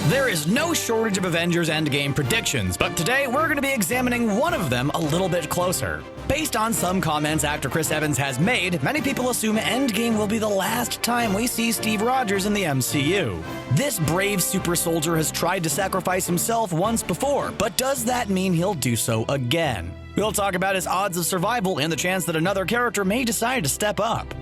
There is no shortage of Avengers Endgame predictions, but today we're going to be examining one of them a little bit closer. Based on some comments actor Chris Evans has made, many people assume Endgame will be the last time we see Steve Rogers in the MCU. This brave super soldier has tried to sacrifice himself once before, but does that mean he'll do so again? We'll talk about his odds of survival and the chance that another character may decide to step up.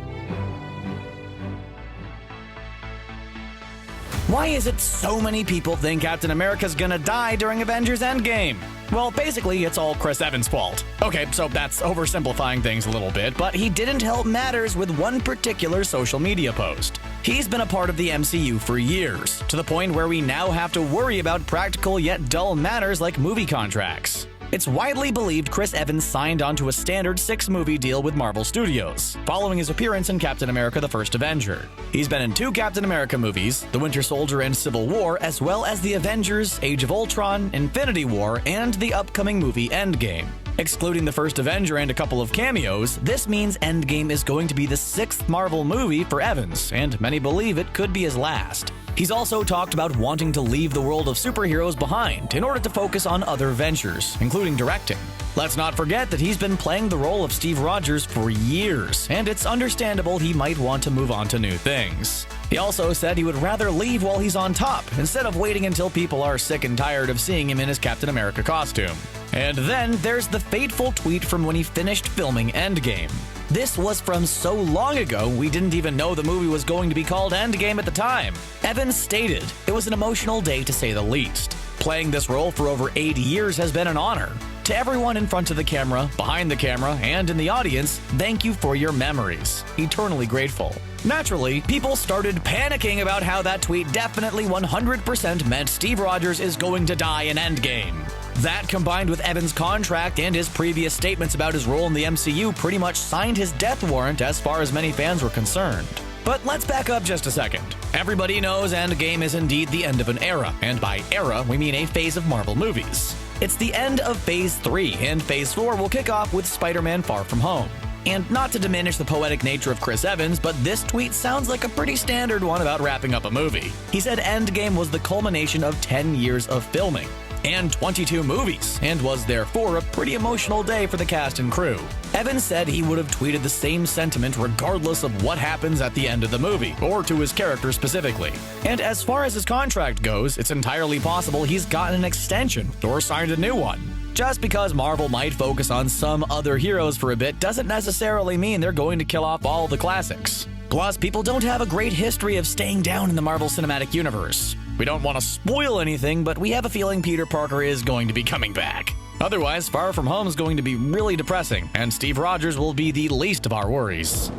Why is it so many people think Captain America's gonna die during Avengers Endgame? Well, basically, it's all Chris Evans' fault. Okay, so that's oversimplifying things a little bit, but he didn't help matters with one particular social media post. He's been a part of the MCU for years, to the point where we now have to worry about practical yet dull matters like movie contracts. It's widely believed Chris Evans signed onto a standard 6-movie deal with Marvel Studios, following his appearance in Captain America: The First Avenger. He's been in 2 Captain America movies, The Winter Soldier and Civil War, as well as The Avengers, Age of Ultron, Infinity War, and the upcoming movie Endgame. Excluding The First Avenger and a couple of cameos, this means Endgame is going to be the 6th Marvel movie for Evans, and many believe it could be his last. He's also talked about wanting to leave the world of superheroes behind in order to focus on other ventures, including directing. Let's not forget that he's been playing the role of Steve Rogers for years, and it's understandable he might want to move on to new things. He also said he would rather leave while he's on top, instead of waiting until people are sick and tired of seeing him in his Captain America costume. And then there's the fateful tweet from when he finished filming Endgame. This was from so long ago, we didn't even know the movie was going to be called Endgame at the time. Evans stated, "It was an emotional day to say the least. Playing this role for over 8 years has been an honor. To everyone in front of the camera, behind the camera, and in the audience, thank you for your memories. Eternally grateful." Naturally, people started panicking about how that tweet definitely 100% meant Steve Rogers is going to die in Endgame. That, combined with Evans' contract and his previous statements about his role in the MCU, pretty much signed his death warrant as far as many fans were concerned. But let's back up just a second. Everybody knows Endgame is indeed the end of an era, and by era, we mean a phase of Marvel movies. It's the end of Phase 3, and Phase 4 will kick off with Spider-Man: Far From Home. And not to diminish the poetic nature of Chris Evans, but this tweet sounds like a pretty standard one about wrapping up a movie. He said Endgame was the culmination of 10 years of filming and 22 movies, and was therefore a pretty emotional day for the cast and crew. Evans said he would have tweeted the same sentiment regardless of what happens at the end of the movie, or to his character specifically. And as far as his contract goes, it's entirely possible he's gotten an extension or signed a new one. Just because Marvel might focus on some other heroes for a bit doesn't necessarily mean they're going to kill off all the classics. Plus, people don't have a great history of staying down in the Marvel Cinematic Universe. We don't want to spoil anything, but we have a feeling Peter Parker is going to be coming back. Otherwise, Far From Home is going to be really depressing, and Steve Rogers will be the least of our worries.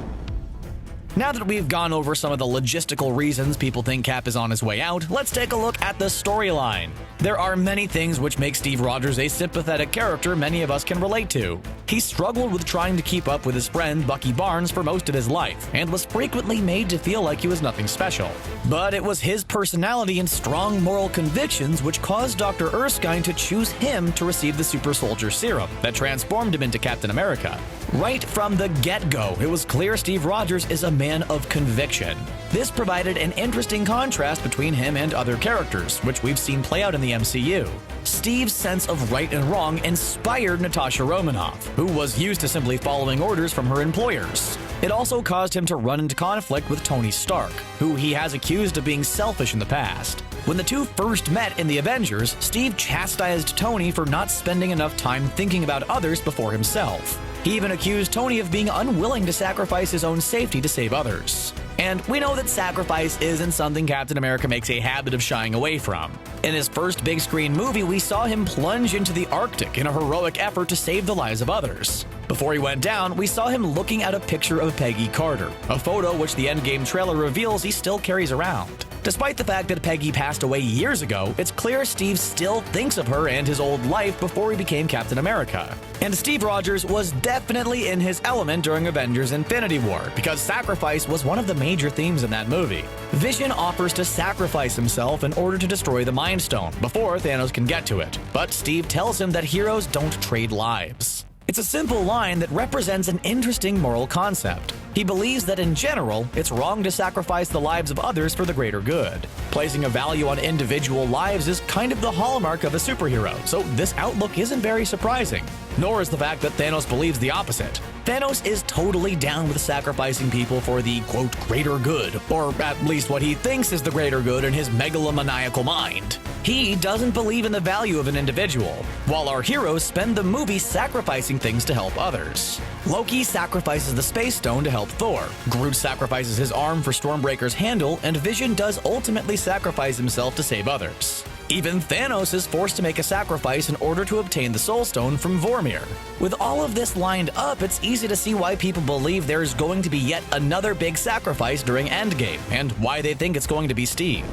Now that we've gone over some of the logistical reasons people think Cap is on his way out, let's take a look at the storyline. There are many things which make Steve Rogers a sympathetic character many of us can relate to. He struggled with trying to keep up with his friend Bucky Barnes for most of his life, and was frequently made to feel like he was nothing special. But it was his personality and strong moral convictions which caused Dr. Erskine to choose him to receive the super soldier serum that transformed him into Captain America. Right from the get-go, it was clear Steve Rogers is a man of conviction. This provided an interesting contrast between him and other characters, which we've seen play out in the MCU. Steve's sense of right and wrong inspired Natasha Romanoff, who was used to simply following orders from her employers. It also caused him to run into conflict with Tony Stark, who he has accused of being selfish in the past. When the two first met in the Avengers, Steve chastised Tony for not spending enough time thinking about others before himself. He even accused Tony of being unwilling to sacrifice his own safety to save others. And we know that sacrifice isn't something Captain America makes a habit of shying away from. In his first big screen movie, we saw him plunge into the Arctic in a heroic effort to save the lives of others. Before he went down, we saw him looking at a picture of Peggy Carter, a photo which the Endgame trailer reveals he still carries around. Despite the fact that Peggy passed away years ago, it's clear Steve still thinks of her and his old life before he became Captain America. And Steve Rogers was definitely in his element during Avengers Infinity War, because sacrifice was one of the major themes in that movie. Vision offers to sacrifice himself in order to destroy the Mind Stone before Thanos can get to it, but Steve tells him that heroes don't trade lives. It's a simple line that represents an interesting moral concept. He believes that in general, it's wrong to sacrifice the lives of others for the greater good. Placing a value on individual lives is kind of the hallmark of a superhero, so this outlook isn't very surprising. Nor is the fact that Thanos believes the opposite. Thanos is totally down with sacrificing people for the, quote, greater good, or at least what he thinks is the greater good in his megalomaniacal mind. He doesn't believe in the value of an individual, while our heroes spend the movie sacrificing things to help others. Loki sacrifices the Space Stone to help Thor, Groot sacrifices his arm for Stormbreaker's handle, and Vision does ultimately sacrifice himself to save others. Even Thanos is forced to make a sacrifice in order to obtain the Soul Stone from Vormir. With all of this lined up, it's easy to see why people believe there's going to be yet another big sacrifice during Endgame, and why they think it's going to be Steve.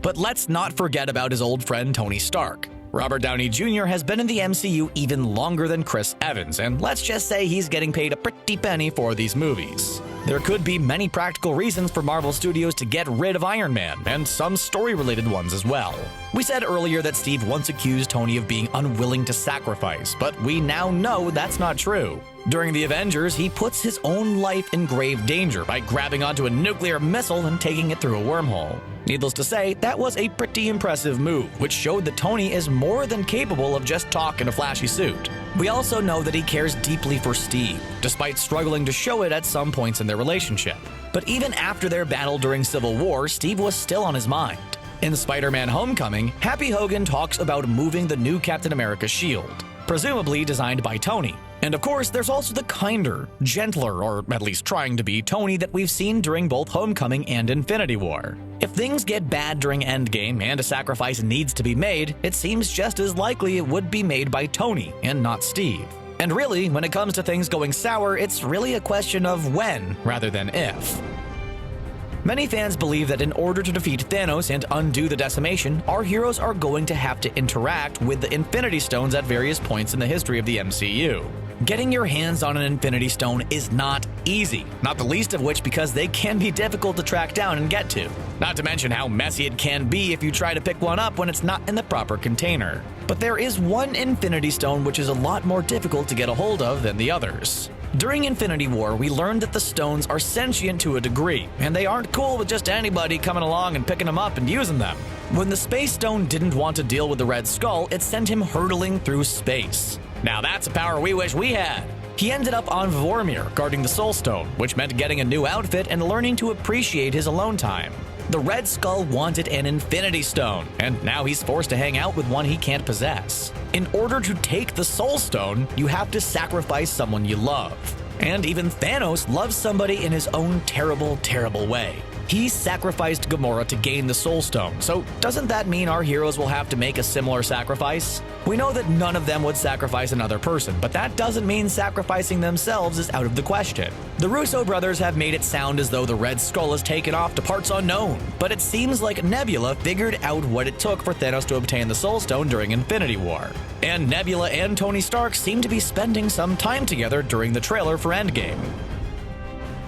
But let's not forget about his old friend Tony Stark. Robert Downey Jr. has been in the MCU even longer than Chris Evans, and let's just say he's getting paid a pretty penny for these movies. There could be many practical reasons for Marvel Studios to get rid of Iron Man, and some story-related ones as well. We said earlier that Steve once accused Tony of being unwilling to sacrifice, but we now know that's not true. During the Avengers, he puts his own life in grave danger by grabbing onto a nuclear missile and taking it through a wormhole. Needless to say, that was a pretty impressive move, which showed that Tony is more than capable of just talk in a flashy suit. We also know that he cares deeply for Steve, despite struggling to show it at some points in their relationship. But even after their battle during Civil War, Steve was still on his mind. In Spider-Man: Homecoming, Happy Hogan talks about moving the new Captain America shield, presumably designed by Tony. And of course, there's also the kinder, gentler, or at least trying to be, Tony that we've seen during both Homecoming and Infinity War. If things get bad during Endgame and a sacrifice needs to be made, it seems just as likely it would be made by Tony and not Steve. And really, when it comes to things going sour, it's really a question of when rather than if. Many fans believe that in order to defeat Thanos and undo the decimation, our heroes are going to have to interact with the Infinity Stones at various points in the history of the MCU. Getting your hands on an Infinity Stone is not easy, not the least of which because they can be difficult to track down and get to. Not to mention how messy it can be if you try to pick one up when it's not in the proper container. But there is one Infinity Stone which is a lot more difficult to get a hold of than the others. During Infinity War, we learned that the stones are sentient to a degree, and they aren't cool with just anybody coming along and picking them up and using them. When the Space Stone didn't want to deal with the Red Skull, it sent him hurtling through space. Now that's a power we wish we had. He ended up on Vormir, guarding the Soul Stone, which meant getting a new outfit and learning to appreciate his alone time. The Red Skull wanted an Infinity Stone, and now he's forced to hang out with one he can't possess. In order to take the Soul Stone, you have to sacrifice someone you love. And even Thanos loves somebody in his own terrible, terrible way. He sacrificed Gamora to gain the Soul Stone, so doesn't that mean our heroes will have to make a similar sacrifice? We know that none of them would sacrifice another person, but that doesn't mean sacrificing themselves is out of the question. The Russo brothers have made it sound as though the Red Skull is taken off to parts unknown, but it seems like Nebula figured out what it took for Thanos to obtain the Soul Stone during Infinity War. And Nebula and Tony Stark seem to be spending some time together during the trailer for Endgame.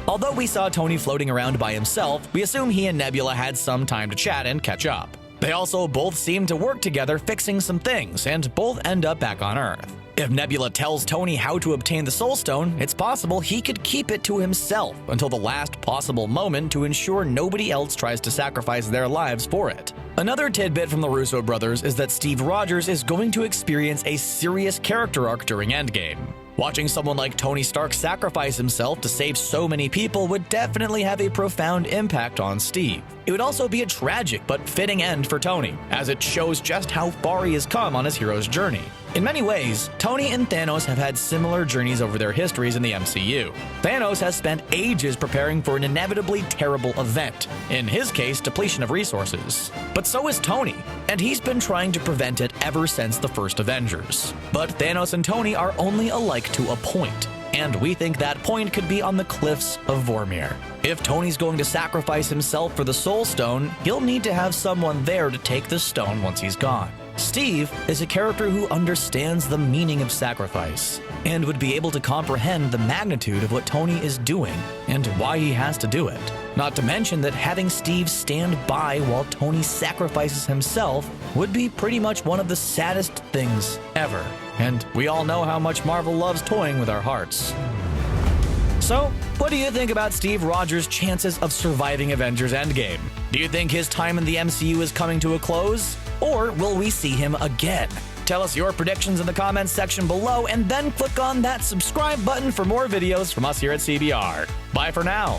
Although we saw Tony floating around by himself, we assume he and Nebula had some time to chat and catch up. They also both seem to work together fixing some things, and both end up back on Earth. If Nebula tells Tony how to obtain the Soul Stone, it's possible he could keep it to himself until the last possible moment to ensure nobody else tries to sacrifice their lives for it. Another tidbit from the Russo brothers is that Steve Rogers is going to experience a serious character arc during Endgame. Watching someone like Tony Stark sacrifice himself to save so many people would definitely have a profound impact on Steve. It would also be a tragic but fitting end for Tony, as it shows just how far he has come on his hero's journey. In many ways, Tony and Thanos have had similar journeys over their histories in the MCU. Thanos has spent ages preparing for an inevitably terrible event, in his case, depletion of resources. But so is Tony, and he's been trying to prevent it ever since the first Avengers. But Thanos and Tony are only alike to a point, and we think that point could be on the cliffs of Vormir. If Tony's going to sacrifice himself for the Soul Stone, he'll need to have someone there to take the stone once he's gone. Steve is a character who understands the meaning of sacrifice and would be able to comprehend the magnitude of what Tony is doing and why he has to do it. Not to mention that having Steve stand by while Tony sacrifices himself would be pretty much one of the saddest things ever. And we all know how much Marvel loves toying with our hearts. So, What do you think about Steve Rogers' chances of surviving Avengers Endgame? Do you think his time in the MCU is coming to a close? Or will we see him again? Tell us your predictions in the comments section below, and then click on that subscribe button for more videos from us here at CBR. Bye for now.